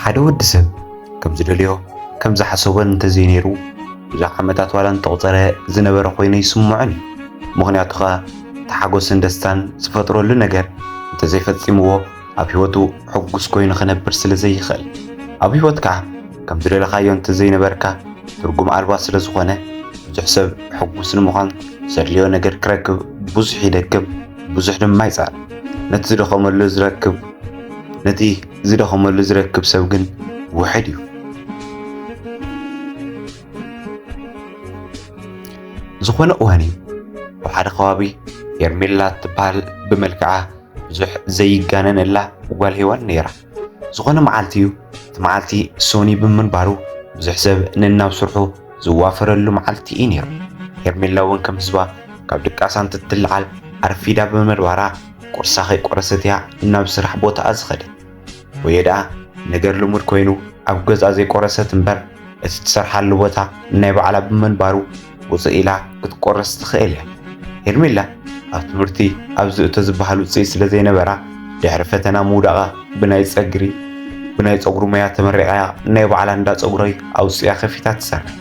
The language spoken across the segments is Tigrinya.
ሓደ ወዲ ሰብ ከም ዝደልዮ ከም ዝሓሰቦን እንተዘይነይሩ ብዙሕ ዓመታት ዋላ እንተቆፀረ ዝነበረ ኮይኑ ይስምዖን ምክንያቱ ኸ ተሓጎስን ደስታን ዝፈጥረሉ ነገር እንተዘይፈፂምዎ ኣብ ሂወቱ ሕጉስ ኮይኑ ክነብር ስለዘይኽእል ኣብ ሂወትካ ከም ዝደለኻዮ እንተዘይነበርካ ትርጉም ኣልባ ስለዝኾነ ብዙሕ ሰብ ሕጉስ ንምዃን ዘድልዮ ነገር ክረክብ ብዙሕ ይደክም ብዙሕ ድማ ይፃር ነቲ ዝደኸመሉ ዝረክብ ሰብ ግን ውሕድ እዩ ዝኾነ እዋን እዩ ኣብ ሓደ ከባቢ ሄርሜላ ትበሃል ብመልክዓ ብዙሕ ዘይጋነነላ ጓል ሄዋን ነይራ ዝኾነ መዓልቲ እዩ እቲ መዓልቲ ሶኒ ብምንባሩ ብዙሕ ሰብ ንናብ ስርሑ ዝዋፈረሉ መዓልቲ እዩ ነይሩ ሄርሜላ እውን ከም ህዝባ ካብ ድቃሳ እንትትለዓል ኣርፊዳ ብምንባራ ቁርሳ ከይቆረሰት እያ ናብ ስራሕ ቦታኣ ዝኸደት ወይ ደኣ ነገር ልሙድ ኮይኑ ኣብ ገዛ ዘይቆረሰት እምበር እቲ ትሰርሓሉ ቦታ ናይ ባዕላ ብምንባሩ ውፅእ ኢላ ክትቆረስ ትኽእል እያ ሄርሜላ ኣብ ትምህርቲ ኣብ ዝእቶ ዝበሃል ውፅኢት ስለ ዘይነበራ ድሕሪ ፈተና ምውዳቓ ብናይ ፀጉሪ ሞያ ተመሪቓ ናይ ባዕላ እንዳ ፀጉሪ ኣውፅያ ከፊታ ትሰርሕ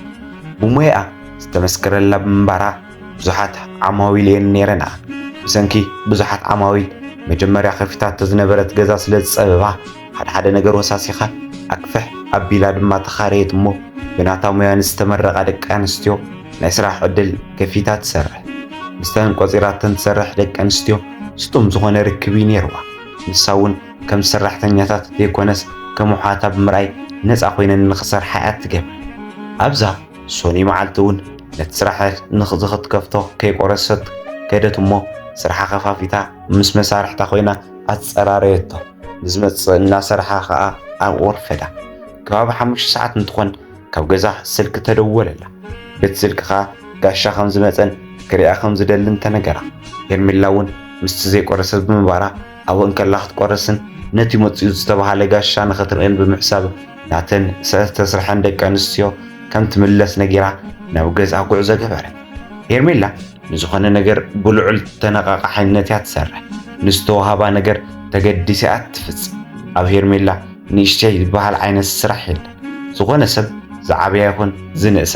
ብሞያኣ ዝተመስከረላ ብምንባራ ብዙሓት ዓማዊል እየን ነይረን ብሰንኪ ብዙሓት ዓማዊል መጀመርያ ከፊታቶ ዝነበረት ገዛ ስለ ዝፀበባ ሓደ ነገር ወሳሲኻ ኣክፍሕ ኣቢላ ድማ ተኻረየት እሞ ብናታ ሞያ ንዝተመረቓ ደቂ ኣንስትዮ ናይ ስራሕ ዕድል ከፊታ ትሰርሕ ምስተን ቆፂራተን ትሰርሕ ደቂ ኣንስትዮ ስጡም ዝኾነ ርክብ ነይርዋ ንሳ እውን ከም ሰራሕተኛታት ዘይኮነስ ከም ውሓታ ብምርኣይ ነፃ ኮይነን ንኽሰርሓ እያ ትገብር ኣብዛ ሶኒ መዓልቲ እውን ነቲ ስራሕ ንኽትከፍቶ ከይቆረሰት ከደት እሞ ስርሓ ከፋፊታ ምስ መሳርሕታ ኮይና ኣፀራረየቶ ንዝመፅእ እናሰርሓ ከዓ ኣብ ወርፈዳ ከባቢ 5 ሰዓት እንትኾን ካብ ገዛ ስልኪ ተደወለላ ቤት ስልኪ ከዓ ጋሻ ከም ዝመፀን ክሪኣ ከም ዝደልን ተነገራ ሄርሜላ እውን ምስቲ ዘይቆረሰት ብምንባራ ኣብኡ ከላ ክትቆረስን ነቲ መፅኡ ዝተባሃለ ጋሻ ንኽትርእን ብምሕሳብ ናተን ዝተስርሐን ደቂ ኣንስትዮ ከም ትምለስ ነጊራ ናብ ገዛ ጉዕዞ ገበረት ሄርሜላ ንዝኾነ ነገር ብልዑል ተነቃቃሕነት እያ ትሰርሕ ንዝተዋሃባ ነገር ተገዲሳ እያ ትፍፅም ኣብ ሄርሜላ ንእሽተይ ዝበሃል ዓይነት ስራሕ የለን ዝኾነ ሰብ ዝዓበያ ይኹን ዝንእሳ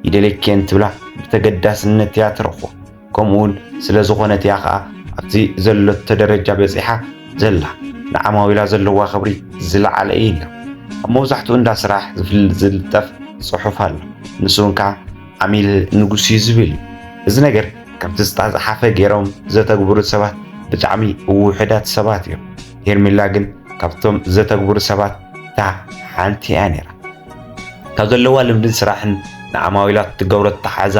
ይደለክየን ትብላ ብተገዳስነት እያ ትረኽቦ ከምኡውን ስለ ዝኾነት እያ ከዓ ኣብቲ ዘለቶ ደረጃ በፂሓ ዘላ ንዓማዊላ ዘለዋ ክብሪ ዝለዓለ እዩ ኢሉ ኣብ መብዛሕትኡ እንዳ ስራሕ ዝልጠፍ ፅሑፍ ኣሎ ንሱ እውን ከዓ ዓሚል ንጉስ እዩ ዝብል እዩ እዚ ነገር ከምቲ ዝተፃሓፈ ገይሮም ዘተግብሩ ሰባት ብጣዕሚ ውሕዳት ሰባት እዮም ሄርሜላ ግን ካብቶም ዘተግብሩ ሰባት እታ ሓንቲ እያ ነይራ ካብ ዘለዋ ልምድን ስራሕን ንዓማዊላት ትገብሮ ተሓዛ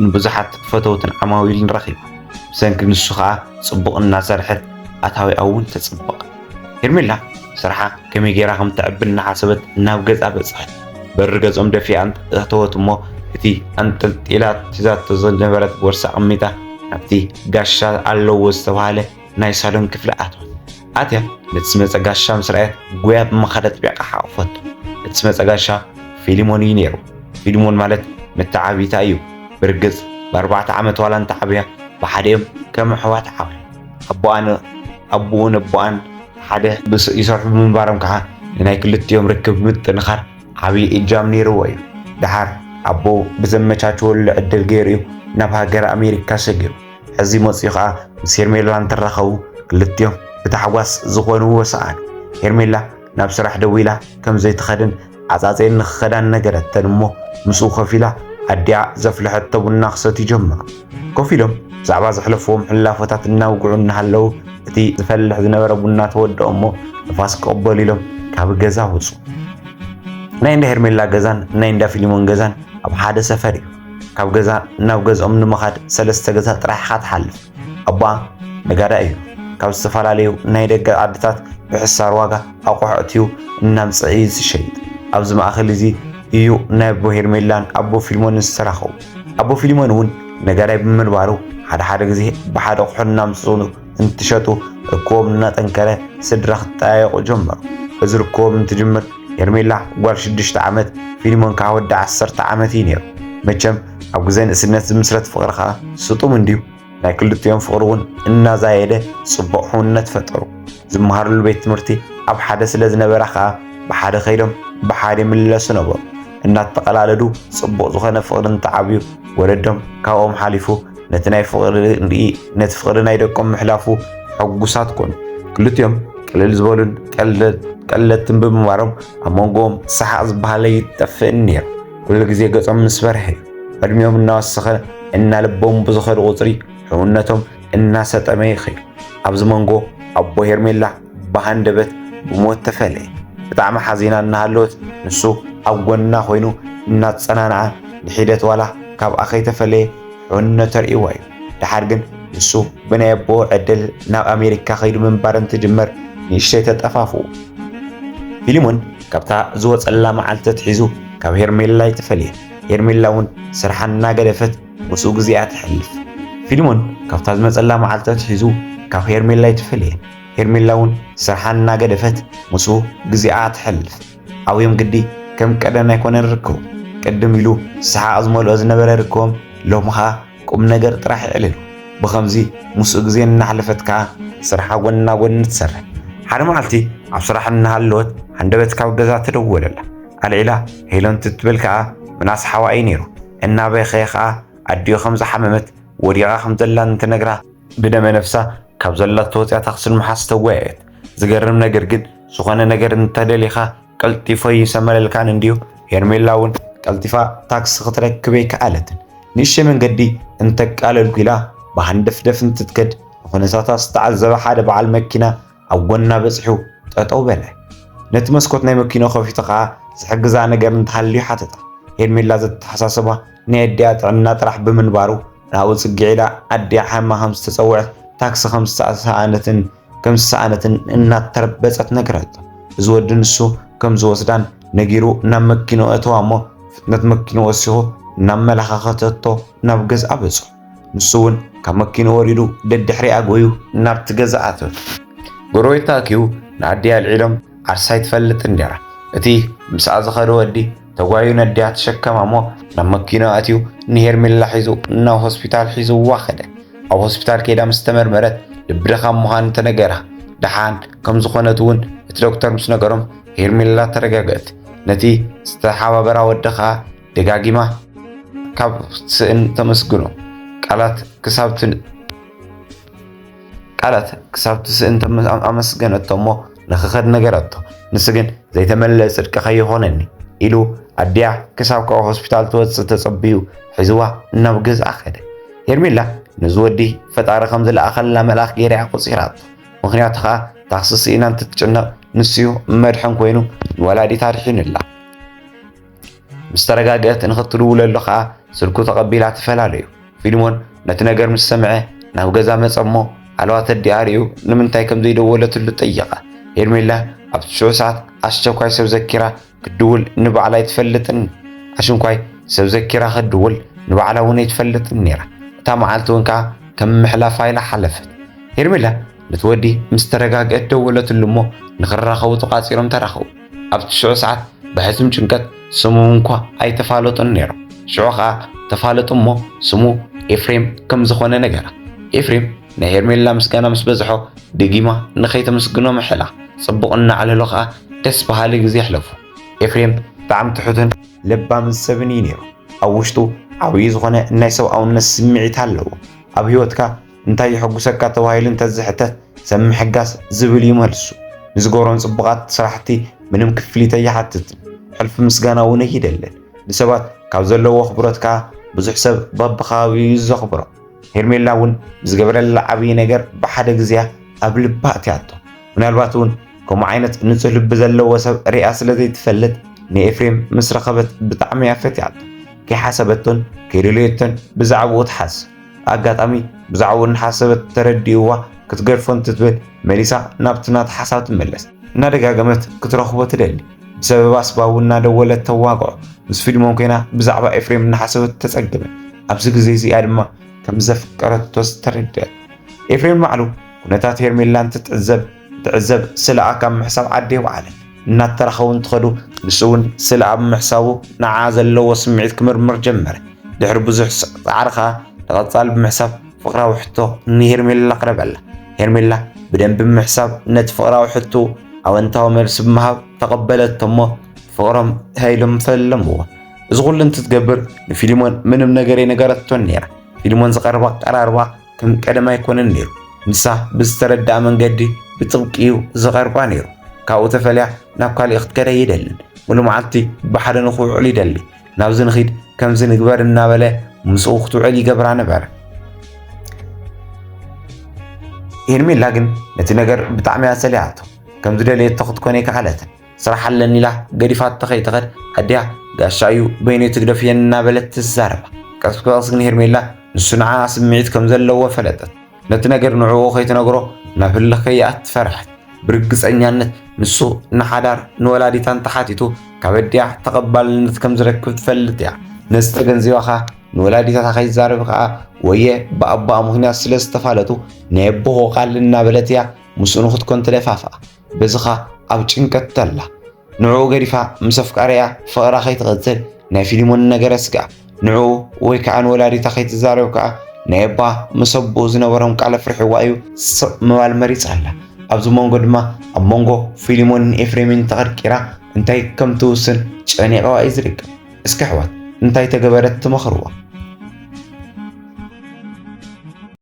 ንብዙሓት ፈተውትን ዓማዊል ንረኺባ ብሰንኪ ንሱ ከዓ ፅቡቕ እናሰርሐት ኣታዊኣ እውን ተፅበቐ ሄርሜላ ስርሓ ከመይ ጌራ ከም ተዕብል እናሓሰበት ናብ ገዛ በፅሐት በሪ ገጾም ደፊኣ እተወት እሞ እቲ ኣንጠልጢላ ሒዛቶ ዝነበረት ቦርሳ ቀሚጣ ናብቲ ጋሻ ኣለዎ ዝተባሃለ ናይ ሳሎን ክፍሊ ኣትያ ነቲ ዝመፀ ጋሻ ምስ ረኣየት ጉያ ብመኸደት ቢዕቃ ሓቑፈቶ እቲ ዝመፀ ጋሻ ፊሊሞን እዩ ነይሩ ፊሊሞን ማለት መተዓቢታ እዩ ብርግፅ ብ4 ዓመት ዋላ እንተዓብያ ብሓደኦም ከም ኣሕዋት ዓብያ ኣቦኡን ኣቦኣን ሓደ ይሰርሑ ብምንባሮም ከዓ ንናይ ክልቲኦም ርክብ ምጥንኻር ዓብዪ እጃም ነይርዎ እዩ ድሓር ኣቦ ብዘመቻችወሉ ዕድል ገይሩ እዩ ናብ ሃገር ኣሜሪካ ሰጊሩ ሕዚ መፅኡ ከዓ ምስ ሄርሜላ እንትራኸቡ ክልቲኦም ብታሕጓስ ዝኾንዎ ሰኣኑ ሄርሜላ ናብ ስራሕ ደው ኢላ ከም ዘይትኸድን ዓፃፀን ንክኸዳን ነገረተን እሞ ምስኡ ኮፍ ኢላ ኣዲኣ ዘፍልሐቶ ቡና ክሰትዩ ጀመሩ ኮፍ ኢሎም ብዛዕባ ዘሕለፍዎም ሕላፎታት እናውግዑ እናሃለዉ እቲ ዝፈልሕ ዝነበረ ቡና ተወድኦ እሞ ንፋስ ክቕበሉ ኢሎም ካብ ገዛ ወፁ ናይ እንዳ ሄርሜላ ገዛን ናይ እንዳ ፊሊሞን ገዛን ኣብ ሓደ ሰፈር እዩ ካብ ገዛ ናብ ገዝኦም ንምኻድ 3 ገዛ ጥራሕኻ ትሓልፍ ኣቦኣ ነጋዳ እዩ ካብ ዝተፈላለዩ ናይ ደገ ዓድታት ብሕሳር ዋጋ ኣቑሑ እትዩ እናምፅእ እዩ ዝሸይጥ ኣብዚ ማእኸል እዚ እዩ ናይ ኣቦ ሄርሜላን ኣቦ ፊሊሞንን ዝተራኸቡ ኣቦ ፊሊሞን እውን ነጋዳይ ብምንባሩ ሓደ ግዜ ብሓደ ኣቑሑ እናምፅኡ እንትሸጡ ርክቦም እናጠንከረ ስድራ ክጠያየቑ ጀመሩ እዚ ርክቦም እንትጅምር ሄርሜላ ጓል 6 ዓመት ፊሊሞን ከዓ ወዲ 10 ዓመት እዩ ነይሩ መቸም ኣብ ግዜ ንእስነት ዝምስረት ፍቕሪ ከዓ ስጡም እንድዩ ናይ ክልቲኦም ፍቕሪ እውን እናዛየደ ፅቡቕ ሕውነት ፈጠሩ ዝመሃሩሉ ቤት ትምህርቲ ኣብ ሓደ ስለ ዝነበረ ከዓ ብሓደ ኸይዶም ብሓደ ይምለሱ ነበሩ። እናተቐላለዱ ጽቡቕ ዝኾነ ፍቕርን ተዓብዩ ወለዶም ካብኦም ሓሊፉ ነቲ ፍቕሪ ናይ ደቆም ምሕላፉ ሕጉሳት ኮኑ። ክልቲኦም ቅልል ዝበሉን ቀለልትን ብምንባሮም ኣብ መንጎኦም ሰሓቕ ዝበሃለ ይጠፍእን ነይሩ። ኩሉ ግዜ ገጾም ምስ በርሀ እዩ። ዕድሚኦም እናወሰኸ እናልቦም ብዝኸዱ ቁፅሪ ሕውነቶም እናሰጠመ ይኸይዱ። ኣብዚ መንጎ ኣቦ ሄርሜላ ብሃንደበት ብሞት ተፈለየ። ብጣዕሚ ሓዚና እናሃለወት ንሱ ኣብ ጎና ኮይኑ እናጸናንዓ ንሒደት ዋላ ካብኣ ከይተፈለየ ሕውነቶ ርእይዋ እዩ። ድሓር ግን ንሱ ብናይ ኣቦ ዕድል ናብ ኣሜሪካ ከይዱ ምንባር እንትጅመር ንእሽተይ ተጠፋፍኡ። ፊሊሞን ካብታ ዝወፀላ መዓልቲ ትሒዙ ካብ ሄርሜላ ይተፈለየ። ሄርሜላ እውን ስርሓ እናገደፈት ምስኡ ግዜኣ ትሕልፍ። ፊሊሞን ካብታ ዝመፀላ መዓልቲ ትሒዙ ካብ ሄርሜላ ይተፈለየ። ሄርሜላ እውን ስርሓ እናገደፈት ምስኡ ግዜኣ ትሕልፍ። ኣብዮም ግዲ ከም ቀደም ኣይኮነን ርከቡ። ቅድም ኢሉ ሰሓቕ ዝመልኦ ዝነበረ ርከቦም ሎሚ ኸኣ ቁም ነገር ጥራሕ ይዕልሉ። ብኸምዚ ምስኡ ግዜ እናሕለፈት ከዓ ስርሓ ጎና ጎኒ ትሰርሕ። ሓደ መዓልቲ ኣብ ስራሕ እናሃለወት ሃንደበት ካብ ገዛ ትደወለላ። ኣልዒላ ሄሎ እንትትብል ከዓ ምናስ ሓዋኢ ነይሩ። እናበኸየ ከዓ ኣዲዮ ከም ዝሓመመት ወዲቓ ከም ዘላ እንትነግራ ብደመ ነፍሳ ካብ ዘላቶ ወፅያ ታክስን መሓስ ተወያየት። ዝገርም ነገር ግን ዝኾነ ነገር እንተደሊኻ ቀልጢፎ ይሰመለልካን እንዲሁ ሄርሜላ እውን ቀልጢፋ ታክሲ ክትረክብ ኣይከኣለትን። ንእሽተይ መንገዲ እንተቃለልኩ ኢላ ብሃንደፍደፍ እንትትከድ ንኹነታታ ዝተዓዘበ ሓደ በዓል መኪና ኣብ ጎና በፂሑ ጠጠው በለ። ነቲ መስኮት ናይ መኪናው ከፊቱ ከዓ ዝሕግዛ ነገር እንተሃልዩ ሓተታ። ሄርሜላ ዘተሓሳስባ ናይ ኣዲያ ጥዕና ጥራሕ ብምንባሩ ናብኡ ፅጊ ኢላ ኣዲያ ሓማ ከም ዝተፀውዐት ታክሲ ከም ዝሰኣነትን እናተረበፀት ነገረቶ። እዚ ወዲ ንሱ ከም ዝወስዳን ነጊሩ ናብ መኪናው እተዋ እሞ ፍጥነት መኪናው ወሲኹ እናመላኻኸተቶ ናብ ገዝኣ በፅሑ። ንሱ እውን ካብ መኪናው ወሪዱ ደድሕሪኣ ጎዩ ናብቲ ገዛ ኣተወ። ጎረቤት ተኣኪቡ ንኣዲያ ኣልዒሎም ዓርሳይ ትፈልጥ እንዲራ። እቲ ምስኣ ዝኸደ ወዲ ተጓዩ ነዲያ ተሸከማ እሞ ናብ መኪናው ኣትዩ ንሄርሜላ ሒዙ ናብ ሆስፒታል ሒዙዋ ኸደ። ኣብ ሆስፒታል ከይዳ ምስ ተመርመረት ልቢ ድኻም ምዃኑ ተነገራ። ድሓን ከም ዝኾነት እውን እቲ ዶክተር ምስ ነገሮም ሄርሜላ ተረጋገአት። ነቲ ዝተሓባበራ ወዲ ከዓ ደጋጊማ ካብ ስእን ተመስግኖ ቃላት ክሳብቲ ስእን ኣመስገነቶ እሞ ንኽኸድ ነገረቶ። ንስ ግን ዘይተመለአ ጽድቂ ከይኾነኒ ኢሉ ኣዲያ ክሳብ ካብ ሆስፒታል ትወፅእ ተጸቢዩ ሒዝዋ ናብ ገዝኣ ኸደ። ሄርሜላ ነዚ ወዲ ፈጣሪ ከም ዝለኣኸላ መልኣኽ ገይራ ቁፂራቶ። ምክንያቱ ከዓ ታክሲ ስኢና እንትትጭነቕ ንስዩ መድሐን ኮይኑ ንወላዲታ ድሒኑላ። ምስ ተረጋግአት ንኽትድውለሉ ከዓ ስልኩ ተቐቢላ ተፈላለዩ። ፊሊሞን ነቲ ነገር ምስ ሰምዐ ናብ ገዛ መፀ እሞ ዓለዋ ተዲኣ ርኡ ንምንታይ ከም ዘይደወለትሉ ጠየቐ። ሄርሜላ ኣብ 9 ሰዓት ኣስቸኳይ ሰብ ዘኪራ ክድውል ንባዕላ ይትፈልጥን ኣሽንኳይ ሰብ ዘኪራ ክድውል ንባዕላ እውን ይትፈልጥን ነይራ። እታ መዓልቲ እውን ከዓ ከም ምሕላፋ ኢላ ሓለፈት። ሄርሜላ ነቲ ወዲ ምስ ተረጋግአት ደወለትሉ እሞ ንኽራኸቡ ተቋፂሮም ተራኸቡ። ኣብ 9 ሰዓት ብሕዝም ጭንቀት ስሙ እንኳ ኣይተፋለጡን ነይሮም። ሽዑ ከዓ ተፋለጡ እሞ ስሙ ኤፍሬም ከም ዝኾነ ነገራ። ኤፍሬም ናይ ሄርሜላ ምስጋና ምስ በዝሖ ድጊማ ንኸይተመስግኖ ምሕላ ጽቡቕ እናዕለሎ ከዓ ደስ በሃሊ ግዜ ኣሕለፉ። ኤፍሬም ብጣዕሚ ትሑትን ለባምን ሰብን እዩ ነይሩ። ኣብ ውሽጡ ዓብዪ ዝኾነ ናይ ሰብኣውነት ስምዒት ኣለዎ። ኣብ ህይወትካ እንታይ ይሕጉሰካ ተባሂሉ እንተዝሕተት ሰብ ምሕጋስ ዝብል እዩ መልሱ። ንዝገበሮም ጽቡቓት ስራሕቲ ምንም ክፍሊት ኣይሓትትን። ሕልፊ ምስጋና እውን ኣይደለን። ንሰባት ካብ ዘለዎ ክብሮት ከዓ ብዙሕ ሰብ በብኸባቢኡ እዩ ዘኽብሮ። ሄርሜላ እውን ዝገበረላ ዓብዪ ነገር ብሓደ ግዜ ኣብ ልባ ኣትያቶ። ምናልባት እውን ከምኡ ዓይነት ንጹህ ልቢ ዘለዎ ሰብ ሪኣ ስለዘይትፈልጥ ንኤፍሬም ምስ ረኸበት ብጣዕሚ እያ ፈትያቶ። ከይሓሰበቶን ከይደልየቶን ብዛዕባኡ ትሓስብ። ኣጋጣሚ ብዛዕባኡ እናሓሰበት ተረዲእዋ ክትገድፎ እንትትብል መሊሳ ናብቲ ናታ ሓሳብ ትመለስ። እናደጋገመት ክትረኽቦ ትደሊ። ብሰበብ ኣስባቡ እናደወለት ተዋግዖ። ምስ ፊሊሞን ኮይና ብዛዕባ ኤፍሬም እናሓሰበት ተጸግመ። ኣብዚ ግዜ እዚኣ ድማ ከም ዘፍቀረቶ ዝተረድአት። ኤፍሬም ባዕሉ ኩነታት ሄርሜላ እንትትዕዘብ ስለ ካብ ምሕሳብ ዓዲ ይበዓለ። እናተራኸቡ እንትኸዱ ንሱ እውን ስለ ኣብ ምሕሳቡ ንዓ ዘለዎ ስምዒት ክምርምር ጀመረ። ድሕሪ ብዙሕ ፃዕሪ ከዓ ንቐጻሊ ብምሕሳብ ፍቕራዊ ሕቶ ንሄርሜላ ኣቕረበላ። ሄርሜላ ብደንቢ ብምሕሳብ ነቲ ፍቕራዊ ሕቶ ኣወንታዊ መልሲ ብምሃብ ተቐበለቶ እሞ ፍቕሮም ሃይሎም ፈለምዎ። እዚ ኩሉ እንትትገብር ንፊሊሞን ምንም ነገር የነገረቶን ነይራ። ፊሊሞን ዝቐርባ ቀራርባ ከም ቀደም ኣይኮነን ነይሩ። ንሳ ብዝተረዳእ መንገዲ ብጥብቂ እዩ ዝቐርባ ነይሩ። ካብኡ ተፈልያ ናብ ካሊእ ክትከደ ይደልን ሙሉእ መዓልቲ ብሓደ ንኽውዕል ይደሊ። ናብዚ ንኺድ ከምዚ ንግበር እናበለ ምስኡ ክትውዕል ይገብራ ነበረ። ሄርሜላ ግን ነቲ ነገር ብጣዕሚ እያ ሰሊያቶ። ከም ዝደለየቶ ክትኮነ ይከኣለትን ስራሕ ኣለኒ ኢላ ገዲፋቶ ከይትኸድ ኣድያ ጋሻ እዩ በይነይ ትግደፍየን እናበለት ትዛረባ። ቀስ ብቀስ ግን ሄርሜላ ንሱ ንዓ ስምዒት ከም ዘለዎ ፈለጠት። ነቲ ነገር ንዕኡ ከይትነግሮ ናብ ህልኽ ከይኣት ፈርሐት። ብርግፀኛነት ንሱ ንሓዳር ንወላዲታን ተሓቲቱ ካብ ኣድያ ተቐባልነት ከም ዝረክብ ትፈልጥ እያ። ነዚ ተገንዚባ ኸ ንወላዲታታ ከይዛረብ ከዓ ወየ ብኣቦኣ ምክንያት ስለ ዝተፋለጡ ናይ ኣቦሆ ቃል እናበለት እያ ምስኡ ንክትኮን ትደፋፍኣ። በዚ ኸ ኣብ ጭንቀት ተላ። ንዕኡ ገዲፋ ምስ ኣፍቃሪኣ ፍቕራ ከይትቕፅል ናይ ፊሊሞን ነገር ስግኣ። ንዕኡ ወይ ከዓ ንወላዲታ ከይትዛረብ ከዓ ናይ ኣባ ምስ ኣቦኡ ዝነበሮም ቃል ኣፍርሒዋ እዩ ስቕ ምባል መሪፃ ኣላ። ኣብዚ መንጎ ድማ ኣብ መንጎ ፊሊሞንን ኤፍሬምን ተቐርቂራ እንታይ ከም ትውስን ጨኒቕዋ እዩ ዝርከብ። እስኪ ኣሕዋት እንታይ ተገበረት ትመኽርዋ?